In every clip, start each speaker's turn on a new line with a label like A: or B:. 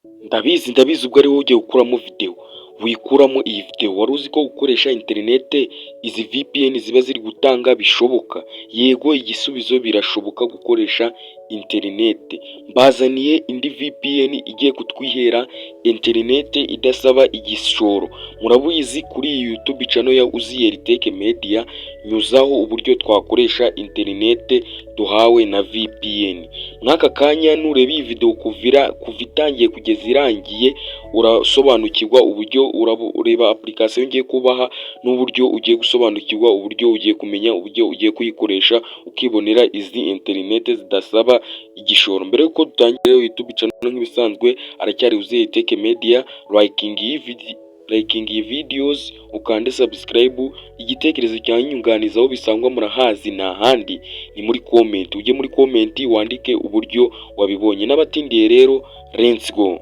A: Ndabizi ubwo ari wowe ugiye gukuramo video, wikuramo iyi video. Wari uzi ko gukoresha interinete izi VPN ziba ziri gutanga bishoboka? Yego, igisubizo birashoboka gukoresha interinete. Mbazaniye indi VPN igiye kutwihera interinete idasaba igishoro. Murabizi kuri iyi YouTube channel ya Uziyeri Tech Media nyuzaho uburyo twakoresha interinete duhawe na VPN. Mwaka kanya nureba iyi video kuva itangiye kugeza irangiye, urasobanukirwa uburyo ureba application ngiye kubaha n'uburyo ugiye gusobanukirwa uburyo ugiye kumenya uburyo ugiye kuyikoresha ukibonera izi interinete zidasaba igishoro. Mbere yuko dutangira YouTube channel nk'ibisanzwe, aracyari Uziyeri Tech Media, liking iyi videos, ukande subscribe. Igitekerezo cyanyu nyunganizaho bisangwa murahazi na handi ni muri comment. Ujye muri comment wandike uburyo wabibonye. N'abatindiye rero, let's go.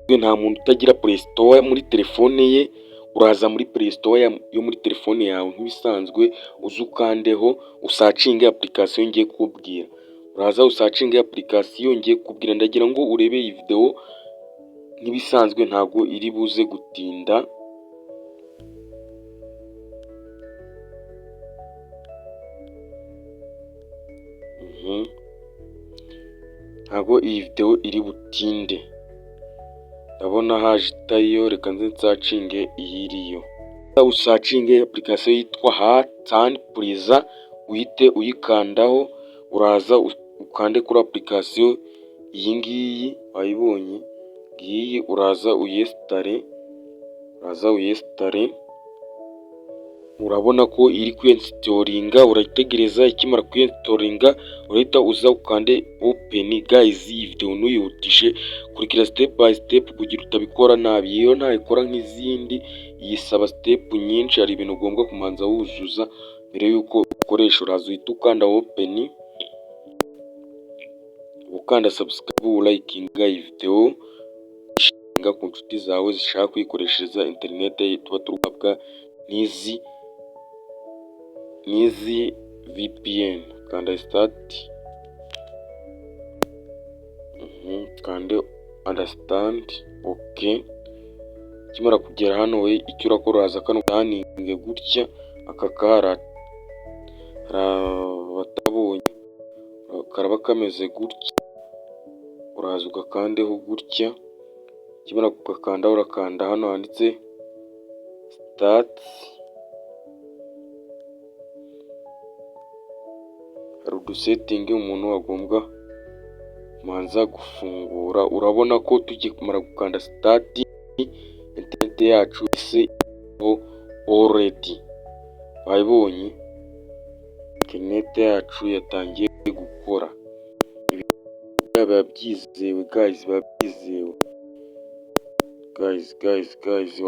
A: Nta muntu utagira Play Store muri telefone ye. Uraza muri Play Store yo muri telefone yawe nk'ibisanzwe, uzukandeho usacinge application ngiye kubwira. Uraza usacinge application ngiye kubwira. Ndagira ngo urebe iyi video nk'ibisanzwe, ntago iri buze gutinda. Ntago iyi video iri butinde. Ndabona haje itayo, reka nze nsacinge iyiriyo. Usacinge application yitwa Hatan Pliza, uhite uyikandaho. Uraza ukande kuri application iyi ngiyi, wayibonye ngiyi. Uraza uyinstall. Urabona ko iri kwinstallinga, urayitegereza. Ikimara kwinstallinga urahita uza ukande open. Guys, iyi video nuyihutishe, kurikira step by step kugira utabikora nabi. Iyo ntayikora nk'izindi, yisaba step nyinshi, hari ibintu ugomba kumanza wuzuza mbere yuko ukoresha. Uraza uhita ukanda open, ukanda subscribe, liking iyi video, shinga ku nshuti zawe zishaka kuyikoreshereza interinete tuba turugabwa n'izi VPN. Kanda start, kande understand, okay. Kimara kugera hano, we icyo urakora uraza kano kaninge gutya, aka kara batabonye karaba kameze gutya. Uraza ugakandeho gutya. Kimara kugakanda urakanda hano handitse start. Hari udusetting umuntu agomba manza gufungura. Urabona ko tugiye kumara gukanda start, interinete yacu ise already. Wayibonye interinete yacu yatangiye gukora. Biba byizewe guys, biba byizewe guys.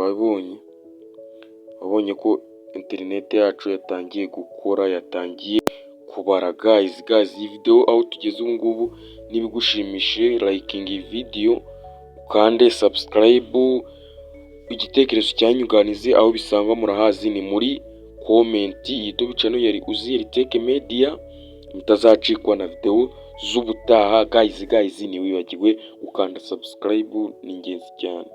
A: Wabonye ko interinete yacu yatangiye gukora, yatangiye kubara guys. Iyi video aho tugeze ubu ngubu nibigushimishije, liking iyi video, ukande subscribe. Igitekerezo cyanyuganize aho bisangwa murahazi ni muri comment. YouTube channel yari Uziyeri Tech Media, mutazacikwa na video z'ubutaha guys. Ntiwibagirwe gukanda subscribe, ni ingenzi cyane.